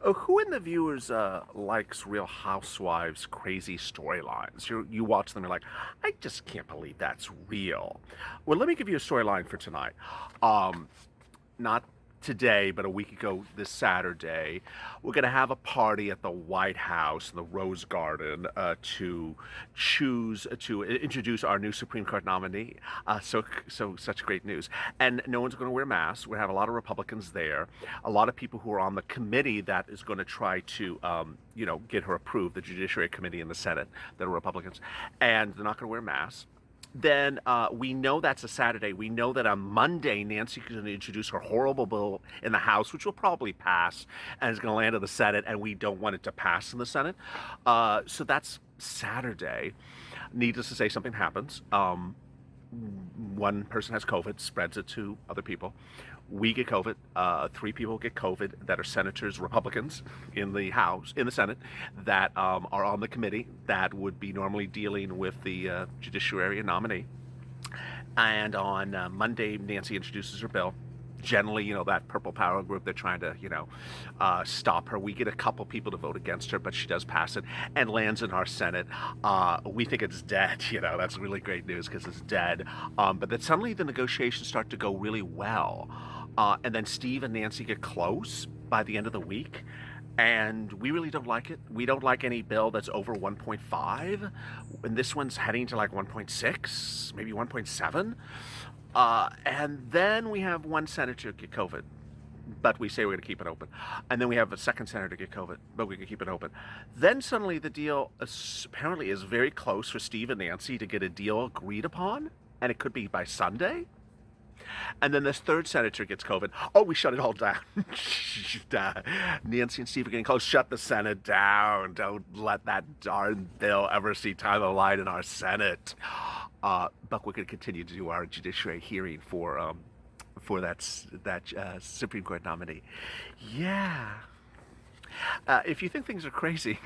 Who in the viewers likes Real Housewives crazy storylines? You watch them, you're like, I just can't believe that's real. Well, let me give you a storyline for tonight. Um, Not today, but a week ago this Saturday, we're going to have a party at the White House in the Rose Garden to introduce our new Supreme Court nominee. Such great news. And no one's going to wear masks. We have a lot of Republicans there, a lot of people who are on the committee that is going to try to, get her approved, the Judiciary Committee in the Senate that are Republicans, and they're not going to wear masks. Then we know that's a Saturday. We know that on Monday, Nancy is going to introduce her horrible bill in the House, which will probably pass, and is going to land in the Senate, and we don't want it to pass in the Senate. So that's Saturday. Needless to say, something happens. One person has COVID, spreads it to other people. We get COVID. Three people get COVID that are senators, Republicans in the House, in the Senate, that are on the committee that would be normally dealing with the judiciary nominee. And on Monday, Nancy introduces her bill. Generally, that Purple Power group, they're trying to, stop her. We get a couple people to vote against her, but she does pass it and lands in our Senate. We think it's dead. That's really great news because it's dead. But then suddenly the negotiations start to go really well. And then Steve and Nancy get close by the end of the week. And we really don't like it. We don't like any bill that's over 1.5. And this one's heading to like 1.6, maybe 1.7. And then we have one senator get COVID, but we say we're going to keep it open. And then we have a second senator get COVID, but we can keep it open. Then suddenly the deal apparently is very close for Steve and Nancy to get a deal agreed upon, and it could be by Sunday. And then this third senator gets COVID. Oh, we shut it all down. Nancy and Steve are getting close. Shut the Senate down. Don't let that darn bill ever see time of light in our Senate. But we're going to continue to do our judiciary hearing for that Supreme Court nominee. Yeah. If you think things are crazy,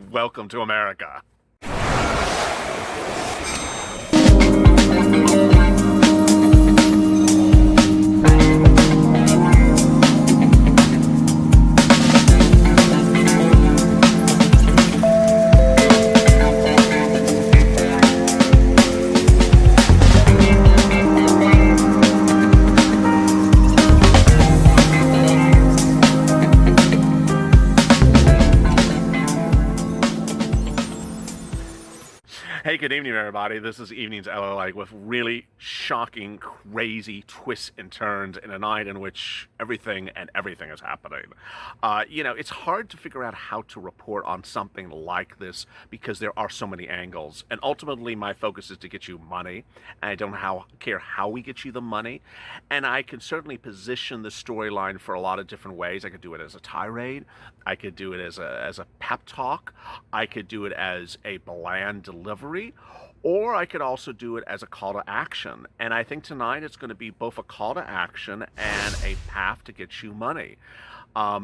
welcome to America. Hey, good evening, everybody. This is Evenings LALATE with really shocking, crazy twists and turns in a night in which everything is happening. It's hard to figure out how to report on something like this because there are so many angles. And ultimately, my focus is to get you money. And I don't care how we get you the money. And I can certainly position the storyline for a lot of different ways. I could do it as a tirade. I could do it as a pep talk. I could do it as a bland delivery. Or I could also do it as a call to action. And I think tonight it's going to be both a call to action and a path to get you money.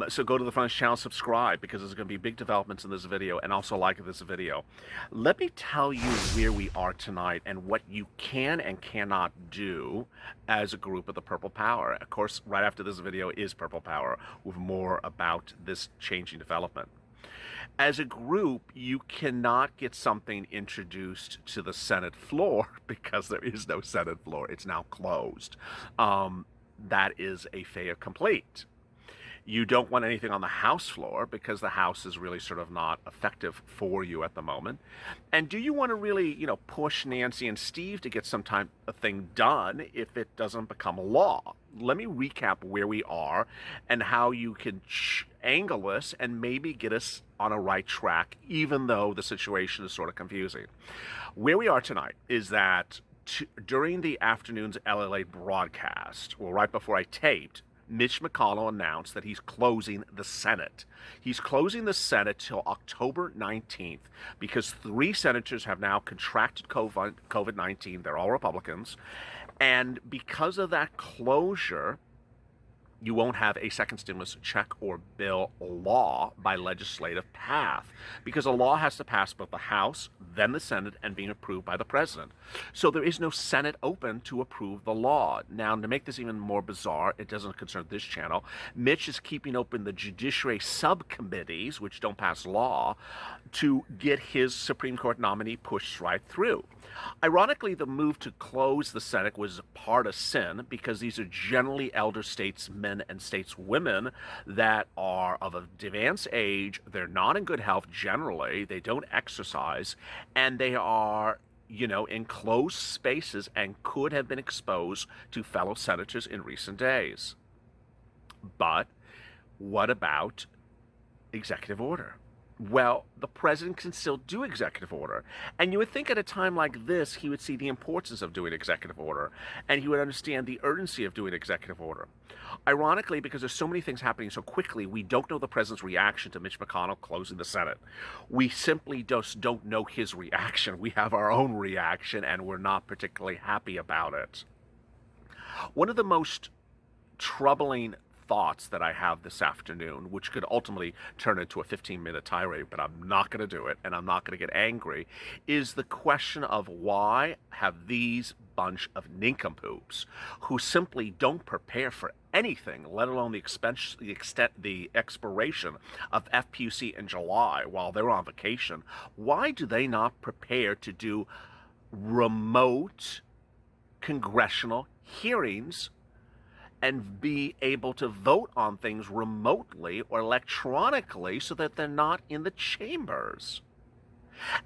So go to the front of the channel, subscribe, because there's going to be big developments in this video, and also like this video. Let me tell you where we are tonight and what you can and cannot do as a group of the Purple Power. Of course, right after this video is Purple Power with more about this changing development. As a group, you cannot get something introduced to the Senate floor because there is no Senate floor. It's now closed. That is a fait accompli. You don't want anything on the House floor because the House is really sort of not effective for you at the moment. And do you want to really, push Nancy and Steve to get some type of thing done if it doesn't become law? Let me recap where we are and how you can angle this and maybe get us on a right track, even though the situation is sort of confusing. Where we are tonight is that during the afternoon's LALATE broadcast, well, right before I taped, Mitch McConnell announced that he's closing the Senate. He's closing the Senate till October 19th because 3 senators have now contracted COVID-19. They're all Republicans. And because of that closure, You won't have a second stimulus check or bill law by legislative path because a law has to pass both the House, then the Senate, and being approved by the president. So there is no Senate open to approve the law. Now, to make this even more bizarre, it doesn't concern this channel. Mitch is keeping open the judiciary subcommittees, which don't pass law, to get his Supreme Court nominee pushed right through. Ironically, the move to close the Senate was partisan because these are generally elder statesmen and stateswomen that are of advanced age. They're not in good health generally. They don't exercise, and they are in closed spaces and could have been exposed to fellow senators in recent days. But what about executive order? Well, the president can still do executive order. And you would think at a time like this, he would see the importance of doing executive order, and he would understand the urgency of doing executive order. Ironically, because there's so many things happening so quickly, we don't know the president's reaction to Mitch McConnell closing the Senate. We simply just don't know his reaction. We have our own reaction, and we're not particularly happy about it. One of the most troubling thoughts that I have this afternoon, which could ultimately turn into a 15-minute tirade, but I'm not going to do it, and I'm not going to get angry, is the question of why have these bunch of nincompoops who simply don't prepare for anything, let alone the expiration of FPUC in July while they're on vacation, why do they not prepare to do remote congressional hearings and be able to vote on things remotely or electronically so that they're not in the chambers?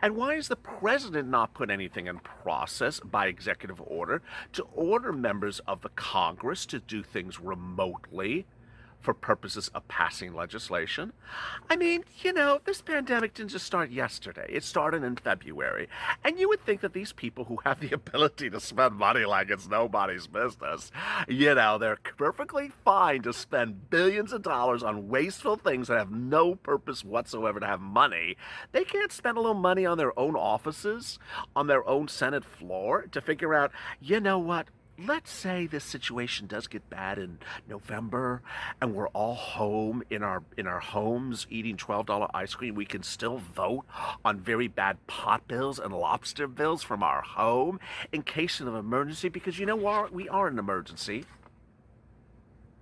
And why is the president not put anything in process by executive order to order members of the Congress to do things remotely for purposes of passing legislation? I mean, this pandemic didn't just start yesterday. It started in February. And you would think that these people who have the ability to spend money like it's nobody's business, they're perfectly fine to spend billions of dollars on wasteful things that have no purpose whatsoever to have money. They can't spend a little money on their own offices, on their own Senate floor to figure out, what? Let's say this situation does get bad in November and we're all home in our homes eating $12 ice cream. We can still vote on very bad pot bills and lobster bills from our home in case of an emergency, because we are an emergency.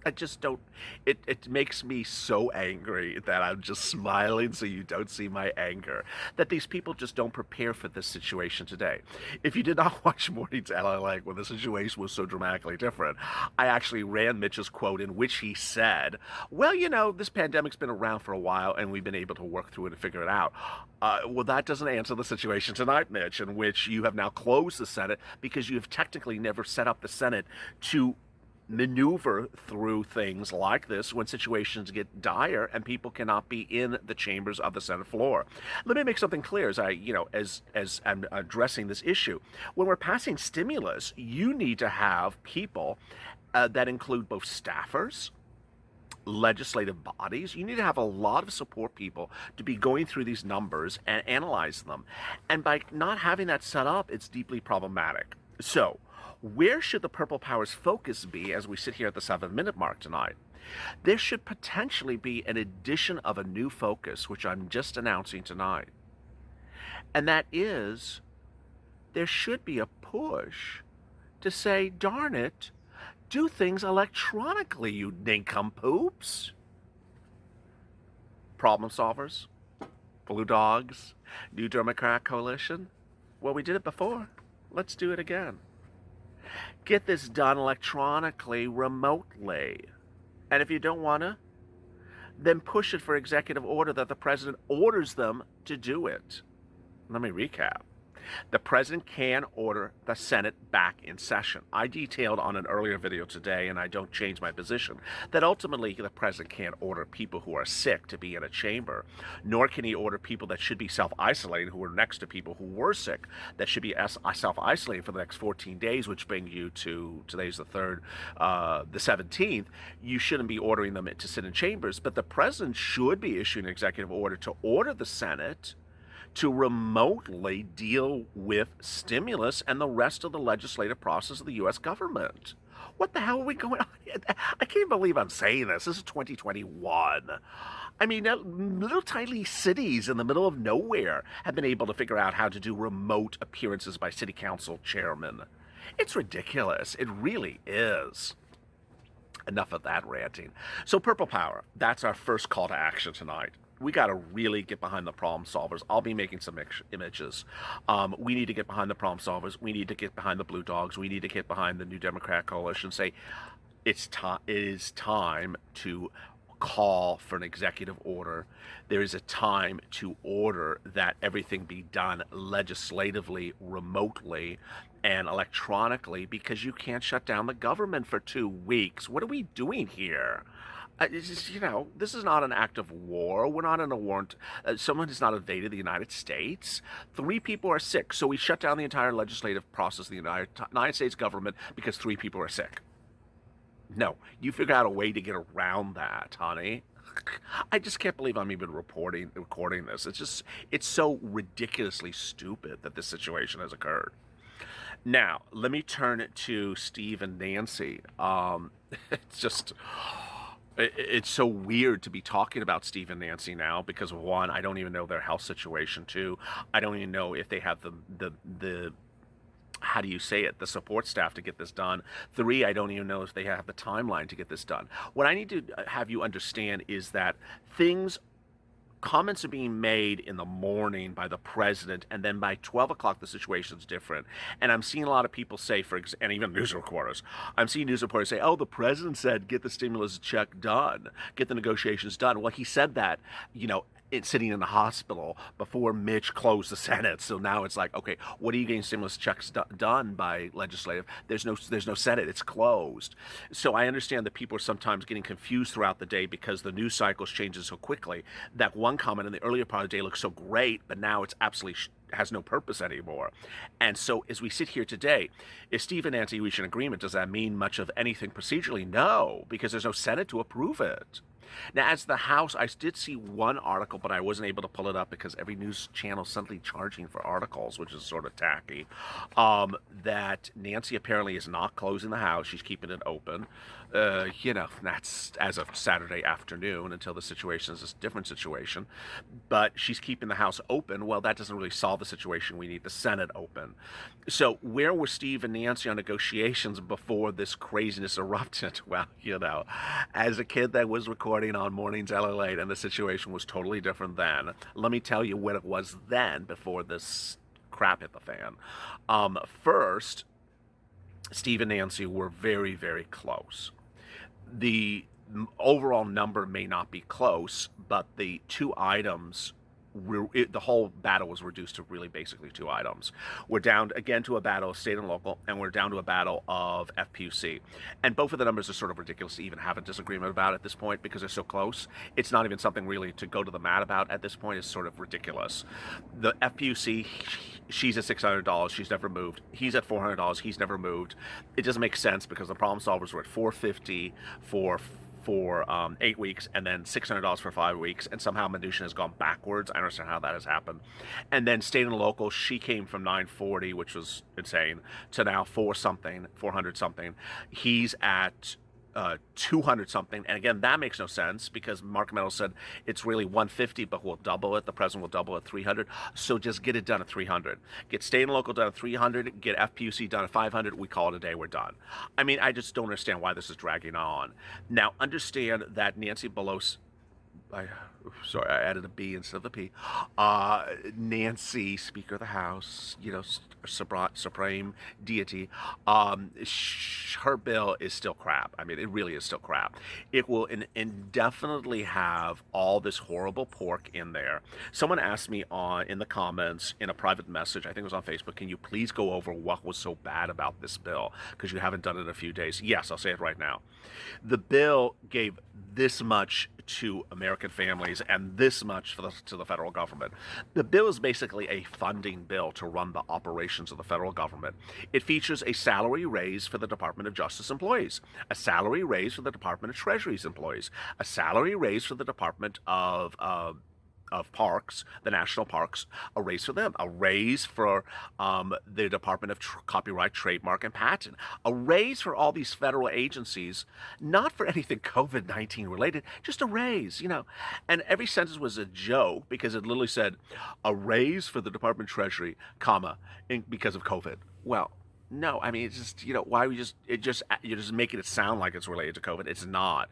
I just don't, it makes me so angry that I'm just smiling so you don't see my anger, that these people just don't prepare for this situation today. If you did not watch Morning's LALATE when the situation was so dramatically different, I actually ran Mitch's quote in which he said, well, this pandemic's been around for a while and we've been able to work through it and figure it out. Well, that doesn't answer the situation tonight, Mitch, in which you have now closed the Senate because you have technically never set up the Senate to maneuver through things like this when situations get dire and people cannot be in the chambers of the Senate floor. Let me make something clear as as I'm addressing this issue. When we're passing stimulus, you need to have people that include both staffers, legislative bodies. You need to have a lot of support people to be going through these numbers and analyze them. And by not having that set up, it's deeply problematic. So, where should the Purple Power's focus be as we sit here at the 7-minute mark tonight? There should potentially be an addition of a new focus, which I'm just announcing tonight. And that is, there should be a push to say, darn it, do things electronically, you nincompoops. Problem solvers, blue dogs, New Democrat Coalition. Well, we did it before. Let's do it again. Get this done electronically, remotely. And if you don't want to, then push it for executive order that the president orders them to do it. Let me recap. The president can order the Senate back in session. I detailed on an earlier video today, and I don't change my position, that ultimately the president can't order people who are sick to be in a chamber, nor can he order people that should be self-isolating who are next to people who were sick that should be self-isolating for the next 14 days, which brings you to, today's the 3rd, the 17th. You shouldn't be ordering them to sit in chambers, but the president should be issuing an executive order to order the Senate to remotely deal with stimulus and the rest of the legislative process of the U.S. government. What the hell are we going on? I can't believe I'm saying this. This is 2021. I mean, little tiny cities in the middle of nowhere have been able to figure out how to do remote appearances by city council chairmen. It's ridiculous. It really is. Enough of that ranting. So, Purple Power, that's our first call to action tonight. We got to really get behind the problem solvers. I'll be making some images. We need to get behind the problem solvers. We need to get behind the Blue Dogs. We need to get behind the New Democrat Coalition. Say, it is time to call for an executive order. There is a time to order that everything be done legislatively, remotely, and electronically, because you can't shut down the government for 2 weeks. What are we doing here? It's just, this is not an act of war. We're not in a war. Someone has not invaded the United States. 3 people are sick, so we shut down the entire legislative process of the United States government because 3 people are sick. No, you figure out a way to get around that, honey. I just can't believe I'm even recording this. It's so ridiculously stupid that this situation has occurred. Now, let me turn it to Steve and Nancy. It's so weird to be talking about Steve and Nancy now because, one, I don't even know their health situation. 2, I don't even know if they have the how do you say it, the support staff to get this done. 3, I don't even know if they have the timeline to get this done. What I need to have you understand is that comments are being made in the morning by the president, and then by 12 o'clock the situation's different. And I'm seeing a lot of people say, and even news reporters, I'm seeing news reporters say, oh, the president said get the stimulus check done, get the negotiations done. Well, he said that, sitting in the hospital before Mitch closed the Senate. So now it's like, okay, what are you getting stimulus checks done by legislative? There's no Senate. It's closed. So I understand that people are sometimes getting confused throughout the day because the news cycles changes so quickly. That one comment in the earlier part of the day looks so great, but now it's absolutely has no purpose anymore. And so as we sit here today, is Steve and Nancy reach an agreement? Does that mean much of anything procedurally? No, because there's no Senate to approve it. Now, as the House, I did see one article, but I wasn't able to pull it up because every news channel is suddenly charging for articles, which is sort of tacky, that Nancy apparently is not closing the House. She's keeping it open. That's as of Saturday afternoon until the situation is a different situation. But she's keeping the House open. Well, that doesn't really solve the situation. We need the Senate open. So where were Steve and Nancy on negotiations before this craziness erupted? Well, as a kid that was recording on Mornings LALATE, and the situation was totally different then. Let me tell you what it was then before this crap hit the fan. First, Steve and Nancy were very, very close. The overall number may not be close, but the 2 items, the whole battle was reduced to really basically 2 items. We're down again to a battle of state and local, and we're down to a battle of FPUC. And both of the numbers are sort of ridiculous to even have a disagreement about at this point because they're so close. It's not even something really to go to the mat about at this point. It's sort of ridiculous. The FPUC, she's at $600. She's never moved. He's at $400. He's never moved. It doesn't make sense because the problem solvers were at $450 for 8 weeks, and then $600 for 5 weeks, and somehow Mnuchin has gone backwards. I don't understand how that has happened. And then state and local, she came from $940, which was insane, to now 400 something. He's at 200 something, and again, that makes no sense because Mark Meadows said it's really 150, but we'll double it. The president will double at 300. So just get it done at 300. Get state and local done at 300. Get FPUC done at 500. We call it a day. We're done. I mean, I just don't understand why this is dragging on. Now, understand that Nancy Pelosi. I added a B instead of a P. Nancy, Speaker of the House, supreme deity, her bill is still crap. I mean, it really is still crap. It will indefinitely have all this horrible pork in there. Someone asked me in the comments in a private message, I think it was on Facebook, can you please go over what was so bad about this bill? Because you haven't done it in a few days. Yes, I'll say it right now. The bill gave this much to American families and this much to the federal government. The bill is basically a funding bill to run the operations of the federal government. It features a salary raise for the Department of Justice employees, a salary raise for the Department of Treasury's employees, a salary raise for the Department of of parks, the national parks, a raise for them, a raise for the Department of Copyright, Trademark, and Patent, a raise for all these federal agencies, not for anything COVID-19 related, just a raise, you know. And every sentence was a joke because it literally said, a raise for the Department of Treasury, comma, because of COVID. Well, no, I mean, it's just, you know, why we just, you're just making it sound like it's related to COVID. It's not.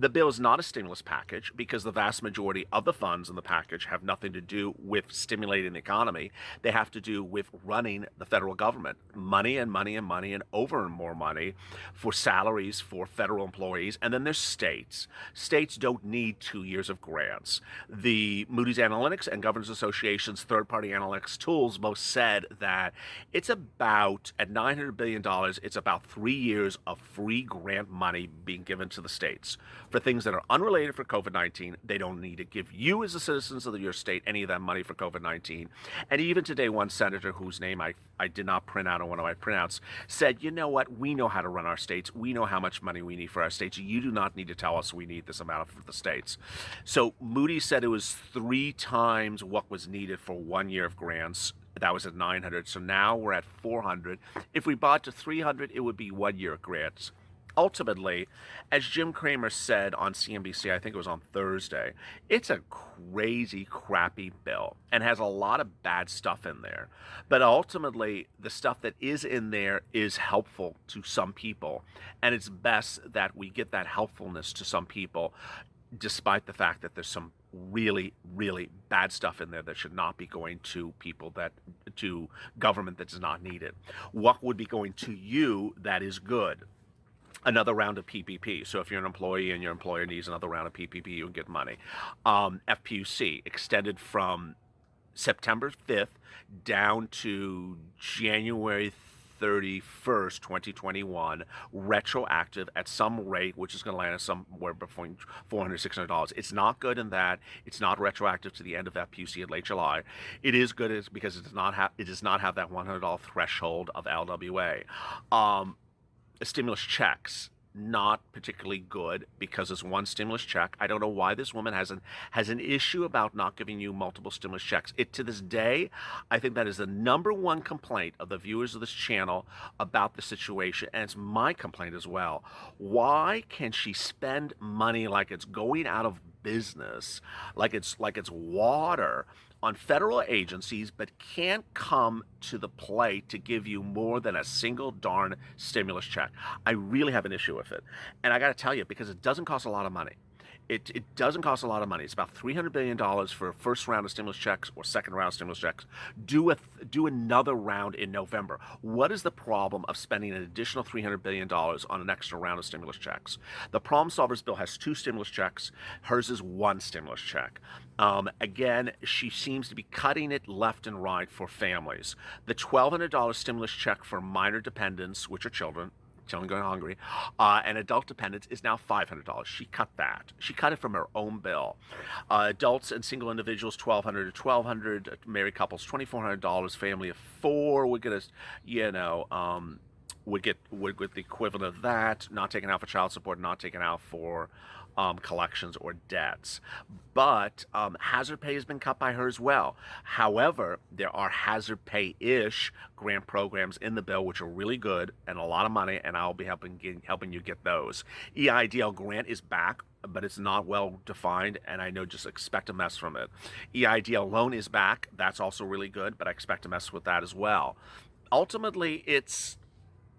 The bill is not a stimulus package because the vast majority of the funds in the package have nothing to do with stimulating the economy. They have to do with running the federal government. Money and money and money and over and more money for salaries for federal employees. And then there's states. States don't need 2 years of grants. The Moody's Analytics and Governors Association's third-party analytics tools both said that it's about, at $900 billion, it's about 3 years of free grant money being given to the states for things that are unrelated for COVID-19. They don't need to give you as the citizens of your state any of that money for COVID-19. And even today, one senator whose name I did not print out on one of my printouts said, you know what, we know how to run our states. We know how much money we need for our states. You do not need to tell us we need this amount for the states. So Moody said it was 3 times what was needed for 1 year of grants. That was at 900. So now we're at 400. If we bought to 300, it would be 1 year of grants. Ultimately, as Jim Cramer said on CNBC, I think it was on Thursday, it's a crazy, crappy bill and has a lot of bad stuff in there. But ultimately, the stuff that is in there is helpful to some people. And it's best that we get that helpfulness to some people, despite the fact that there's some really, really bad stuff in there that should not be going to people to government that does not need it. What would be going to you that is good? Another round of PPP. So if you're an employee and your employer needs another round of PPP, you can get money. FPUC extended from September 5th down to January 31st, 2021, retroactive at some rate, which is going to land us somewhere between $400, $600. It's not good in that it's not retroactive to the end of FPUC in late July. It is good because it does not have that $100 threshold of LWA. Stimulus checks, not particularly good because it's one stimulus check. I don't know why this woman has an issue about not giving you multiple stimulus checks. To this day, I think that is the number one complaint of the viewers of this channel about the situation, and it's my complaint as well. Why can she spend money like it's going out of business, like it's water, on federal agencies, but can't come to the plate to give you more than a single darn stimulus check? I really have an issue with it. And I got to tell you, because it doesn't cost a lot of money. It doesn't cost a lot of money. It's about $300 billion for a first round of stimulus checks or second round of stimulus checks. Do another round in November. What is the problem of spending an additional $300 billion on an extra round of stimulus checks? The Problem Solvers bill has 2 stimulus checks. Hers is 1 stimulus check. Again, she seems to be cutting it left and right for families. The $1,200 stimulus check for minor dependents, which are children going hungry, and adult dependents is now $500. She cut that. She cut it from her own bill. Adults and single individuals, $1,200 to $1,200. Married couples, $2,400. Family of 4 would get would get the equivalent of that. Not taken out for child support, not taken out for collections or debts. But hazard pay has been cut by her as well. However, there are hazard pay-ish grant programs in the bill which are really good and a lot of money, and I'll be helping you get those. EIDL grant is back, but it's not well defined, and I know just expect a mess from it. EIDL loan is back. That's also really good, but I expect a mess with that as well. Ultimately, it's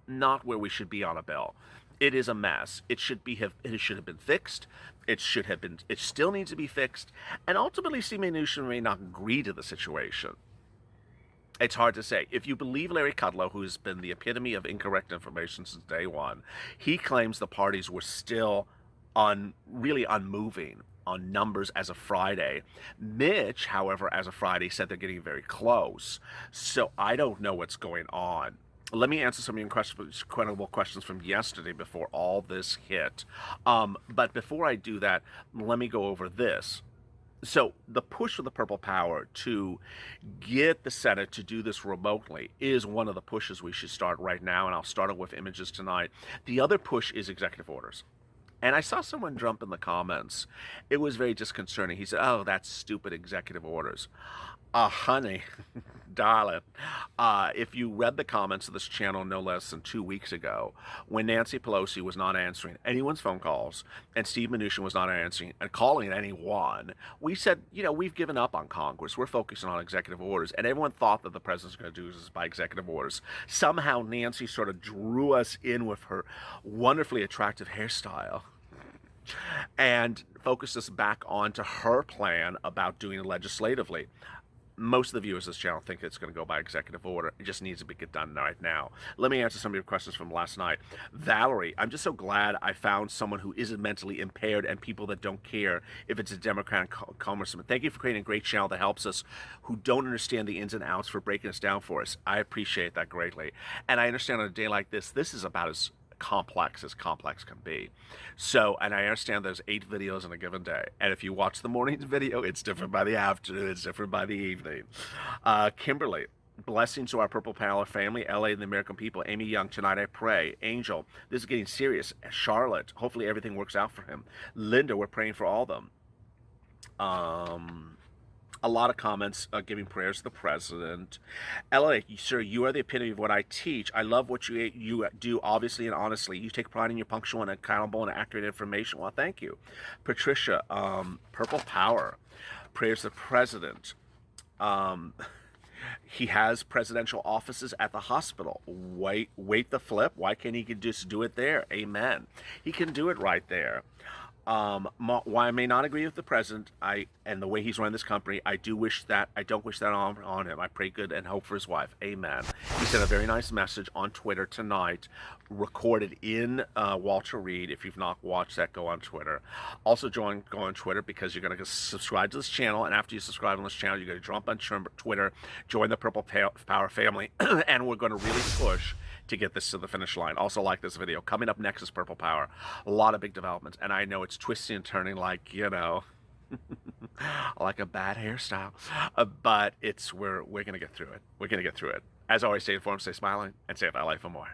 not where we should be on a bill. It is a mess. It should have been fixed. It still needs to be fixed. And ultimately, Steve Mnuchin may not agree to the situation. It's hard to say. If you believe Larry Kudlow, who's been the epitome of incorrect information since day one, he claims the parties were still really unmoving on numbers as of Friday. Mitch, however, as of Friday, said they're getting very close. So I don't know what's going on. Let me answer some of your credible questions from yesterday before all this hit. But before I do that, let me go over this. So the push for the Purple Power to get the Senate to do this remotely is one of the pushes we should start right now, and I'll start it with images tonight. The other push is executive orders. And I saw someone jump in the comments. It was very disconcerting. He said, "Oh, that's stupid executive orders." Honey, darling, if you read the comments of this channel no less than 2 weeks ago, when Nancy Pelosi was not answering anyone's phone calls and Steve Mnuchin was not answering and calling anyone, we said, we've given up on Congress. We're focusing on executive orders. And everyone thought that the president's going to do this by executive orders. Somehow Nancy sort of drew us in with her wonderfully attractive hairstyle and focused us back onto her plan about doing it legislatively. Most of the viewers of this channel think it's going to go by executive order. It just needs to get done right now. Let me answer some of your questions from last night. Valerie, I'm just so glad I found someone who isn't mentally impaired and people that don't care if it's a Democrat congressman. Thank you for creating a great channel that helps us who don't understand the ins and outs for breaking us down for us. I appreciate that greatly. And I understand on a day like this is about as complex can be. So, and I understand there's 8 videos in a given day. And if you watch the morning's video, it's different by the afternoon, it's different by the evening. Kimberly, blessings to our Purple Power family, LA and the American people. Amy Young, tonight I pray. Angel, this is getting serious. Charlotte, hopefully everything works out for him. Linda, we're praying for all of them. A lot of comments giving prayers to the president. LA, sir, you are the epitome of what I teach. I love what you do, obviously and honestly. You take pride in your punctual and accountable and accurate information. Well, thank you. Patricia, Purple Power, prayers to the president. He has presidential offices at the hospital. Wait the flip. Why can't he just do it there? Amen. He can do it right there. Why I may not agree with the president, and the way he's running this company, I don't wish that on him. I pray good and hope for his wife. Amen. He sent a very nice message on Twitter tonight, recorded in Walter Reed. If you've not watched that, go on Twitter. Also, go on Twitter because you're going to subscribe to this channel, and after you subscribe on this channel, you're going to jump on Twitter, join the Purple Power family, and we're going to really push to get this to the finish line. Also, like this video. Coming up next is Purple Power. A lot of big developments, and I know it's twisting and turning like, like a bad hairstyle. But we're going to get through it. We're going to get through it. As always, stay informed, stay smiling, and stay with LA for more.